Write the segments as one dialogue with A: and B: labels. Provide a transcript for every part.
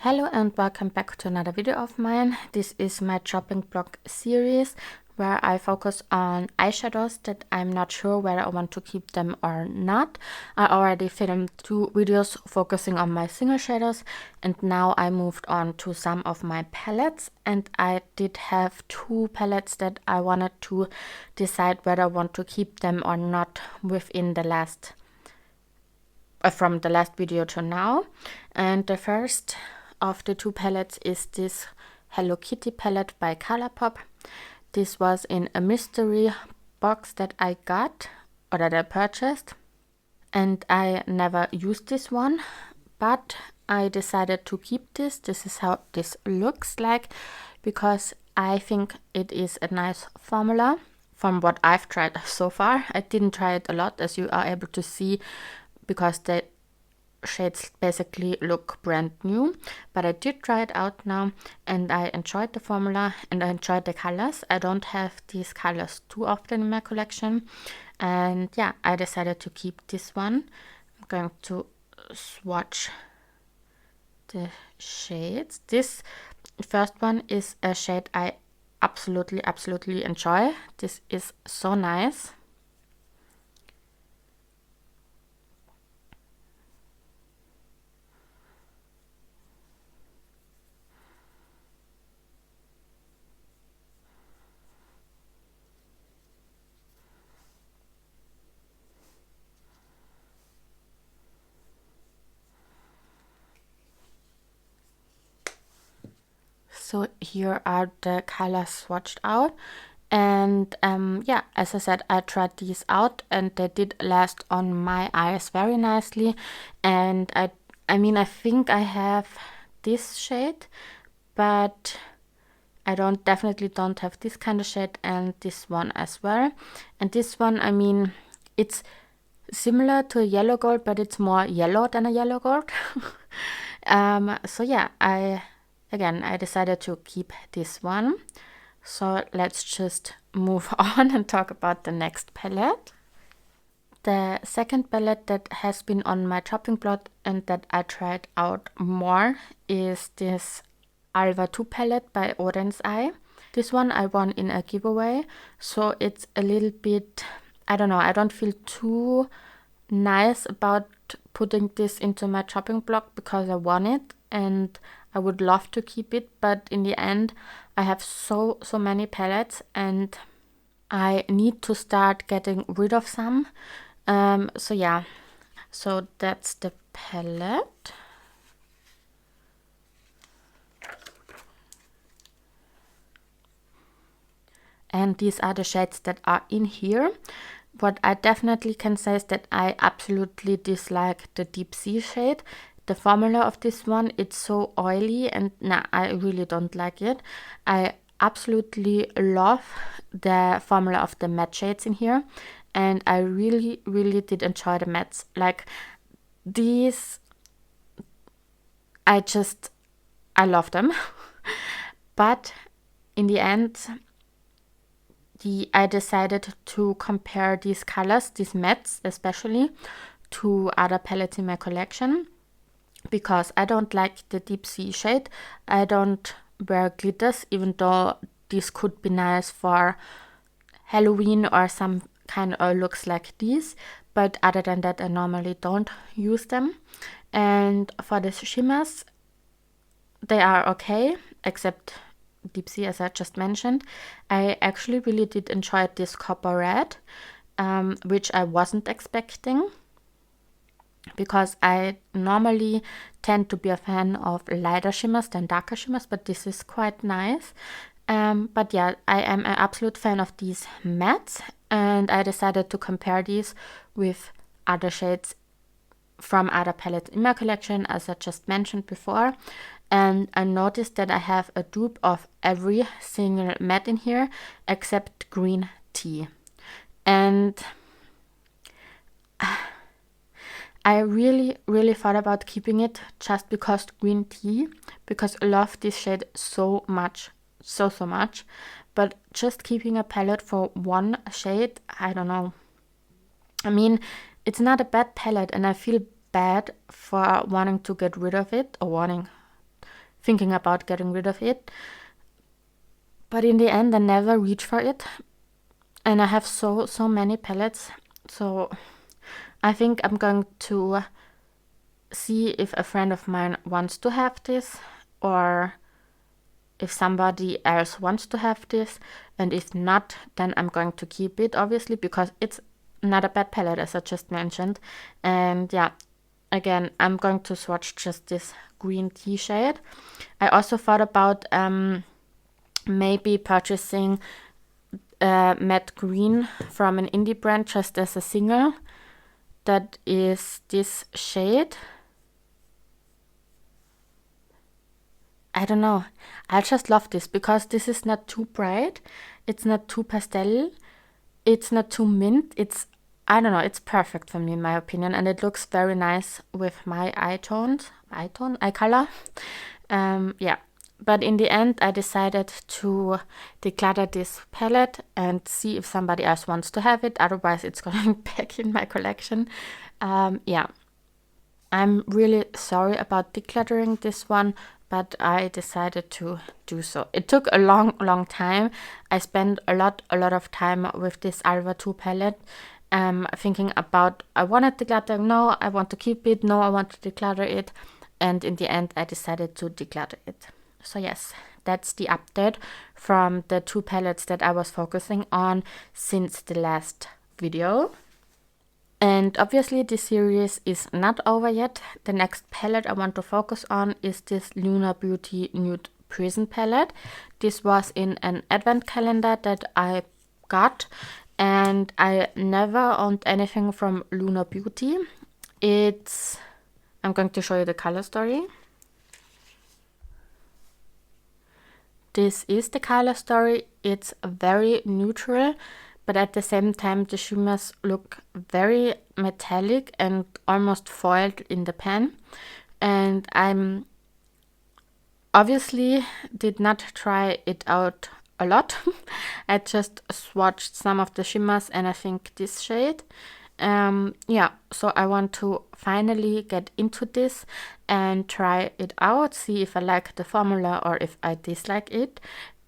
A: Hello and welcome back to another video of mine. This is my chopping block series where I focus on eyeshadows that I'm not sure whether I want to keep them or not. I already filmed 2 videos focusing on my single shadows, and now I moved on to some of my palettes, and I did have 2 palettes that I wanted to decide whether I want to keep them or not within the last from the last video to now. And the first of the 2 palettes is this Hello Kitty palette by Colourpop. This was in a mystery box that I got, or that I purchased, and I never used this one, but I decided to keep this. This is how this looks like, because I think it is a nice formula from what I've tried so far. I didn't try it a lot, as you are able to see, because the shades basically look brand new, but I did try it out now and I enjoyed the formula and I enjoyed the colors. I don't have these colors too often in my collection, and yeah, I decided to keep this one. I'm going to swatch the shades. This first one is a shade I absolutely enjoy. This is so nice. So here are the colors swatched out, and yeah, as I said, I tried these out and they did last on my eyes very nicely. And I mean, I think I have this shade, but I definitely don't have this kind of shade, and this one as well. And this one, I mean, it's similar to a yellow gold, but it's more yellow than a yellow gold. So yeah, I decided to keep this one. So let's just move on and talk about the next palette. The second palette that has been on my chopping block and that I tried out more is this Alva 2 palette by Oden's Eye. This one I won in a giveaway, so it's a little bit, I don't know, I don't feel too nice about putting this into my chopping block because I won it and I would love to keep it, but in the end I have so many palettes and I need to start getting rid of some. So yeah, so that's the palette. And these are the shades that are in here. What I definitely can say is that I absolutely dislike the Deep Sea shade. The formula of this one, it's so oily and nah, I really don't like it. I absolutely love the formula of the matte shades in here, and I really did enjoy the mattes. Like these, I love them. But in the end, I decided to compare these colors, these mattes especially, to other palettes in my collection, because I don't like the Deep Sea shade. I don't wear glitters, even though this could be nice for Halloween or some kind of looks like these, but other than that I normally don't use them. And for the shimmers, they are okay, except Deep Sea, as I just mentioned. I actually really did enjoy this Copper Red, which I wasn't expecting, because I normally tend to be a fan of lighter shimmers than darker shimmers, but this is quite nice. But yeah, I am an absolute fan of these mattes, and I decided to compare these with other shades from other palettes in my collection, as I just mentioned before. And I noticed that I have a dupe of every single matte in here except Green Tea. And I really thought about keeping it just because Green Tea, because I love this shade so much, so much. But just keeping a palette for one shade, I don't know. I mean, it's not a bad palette and I feel bad for wanting to get rid of it, or wanting thinking about getting rid of it. But in the end, I never reach for it. And I have so many palettes. So I think I'm going to see if a friend of mine wants to have this, or if somebody else wants to have this. And if not, then I'm going to keep it, obviously, because it's not a bad palette, as I just mentioned. And yeah, again, I'm going to swatch just this green tea shade. I also thought about maybe purchasing matte green from an indie brand just as a single. That is this shade. I don't know. I just love this because this is not too bright. It's not too pastel. It's not too mint. I don't know, it's perfect for me in my opinion, and it looks very nice with my eye color. Yeah, but in the end I decided to declutter this palette and see if somebody else wants to have it. Otherwise it's going back in my collection. Yeah, I'm really sorry about decluttering this one, but I decided to do so. It took a long time. I spent a lot of time with this Alva 2 palette, thinking about, I want to declutter, no, I want to keep it, no, I want to declutter it. And in the end, I decided to declutter it. So yes, that's the update from the 2 palettes that I was focusing on since the last video. And obviously this series is not over yet. The next palette I want to focus on is this Lunar Beauty Nude Prison palette. This was in an advent calendar that I got, and I never owned anything from Lunar Beauty. I'm going to show you the color story. This is the color story. It's very neutral, but at the same time the shimmers look very metallic and almost foiled in the pan. And I'm obviously did not try it out a lot. I just swatched some of the shimmers and I think this shade. Yeah, so I want to finally get into this and try it out, see if I like the formula or if I dislike it.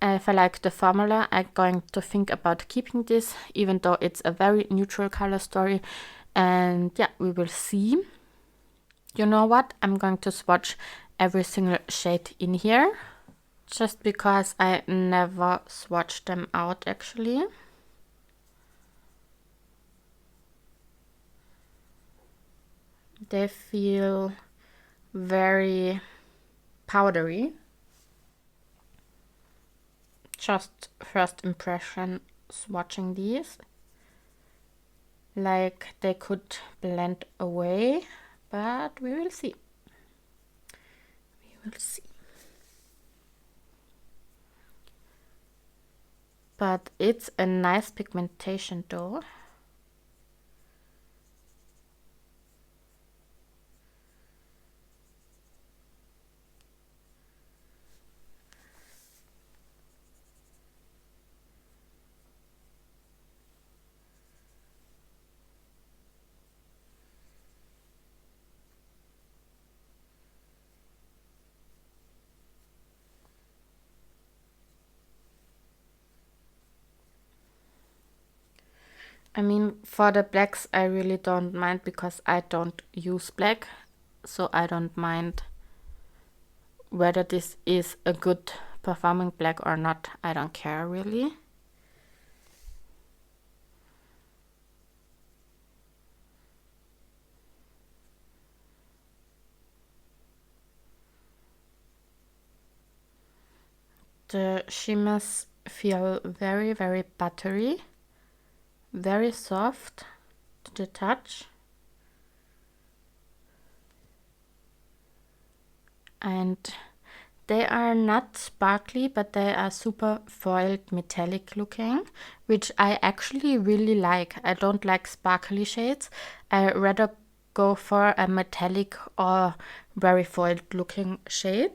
A: If I like the formula, I'm going to think about keeping this, even though it's a very neutral color story. And yeah, we will see. You know what? I'm going to swatch every single shade in here, just because I never swatched them out actually. They feel very powdery. Just first impression swatching these. Like they could blend away, but we will see. We will see. But it's a nice pigmentation though. I mean, for the blacks, I really don't mind because I don't use black. So I don't mind whether this is a good performing black or not. I don't care really. The shimmers feel very, very buttery. Very soft to the touch, and they are not sparkly, but they are super foiled metallic looking, which I actually really like. I don't like sparkly shades. I rather go for a metallic or very foiled looking shade.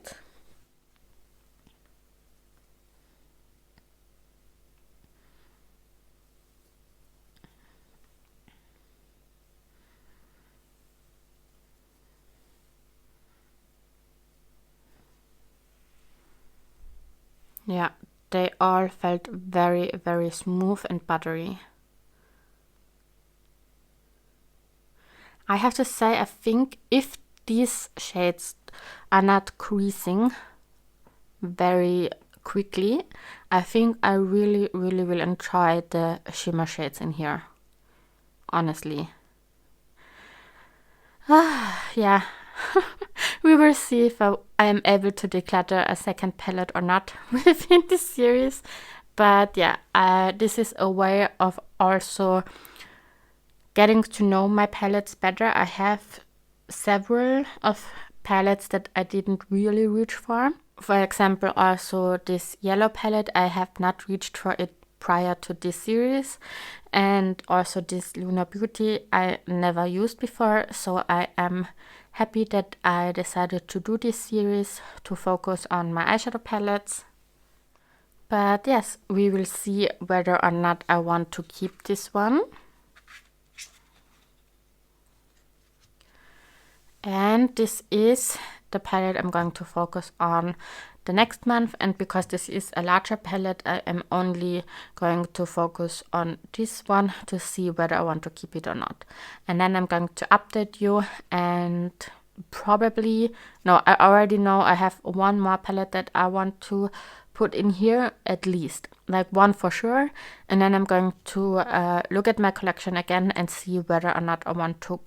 A: Yeah, they all felt very, very smooth and buttery. I have to say, I think if these shades are not creasing very quickly, I think I really, really will enjoy the shimmer shades in here. Honestly. Yeah. We will see if I am able to declutter a second palette or not within this series. But yeah, this is a way of also getting to know my palettes better. I have several of palettes that I didn't really reach for. For example, also this yellow palette, I have not reached for it prior to this series. And also this Lunar Beauty I never used before, so I am happy that I decided to do this series to focus on my eyeshadow palettes. But yes, we will see whether or not I want to keep this one. And this is the palette I'm going to focus on the next month, and because this is a larger palette, I am only going to focus on this one to see whether I want to keep it or not. And then I'm going to update you, and probably, no, I already know I have one more palette that I want to put in here, at least, like one for sure. And then I'm going to look at my collection again and see whether or not I want to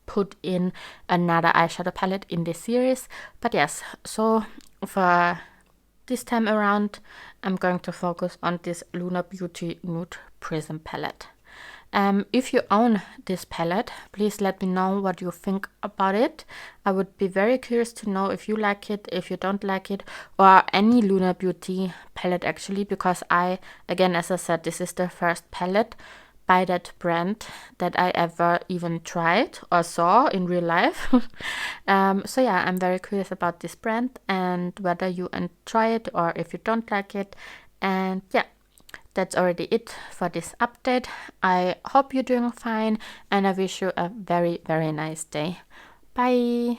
A: put in another eyeshadow palette in this series. But yes, so for this time around, I'm going to focus on this Lunar Beauty Nude Prism palette. If you own this palette, please let me know what you think about it. I would be very curious to know if you like it, if you don't like it, or any Lunar Beauty palette actually, because again, as I said, this is the first palette by that brand that I ever even tried or saw in real life. So yeah, I'm very curious about this brand and whether you enjoy it or if you don't like it. And yeah, that's already it for this update. I hope you're doing fine and I wish you a very, very nice day. Bye!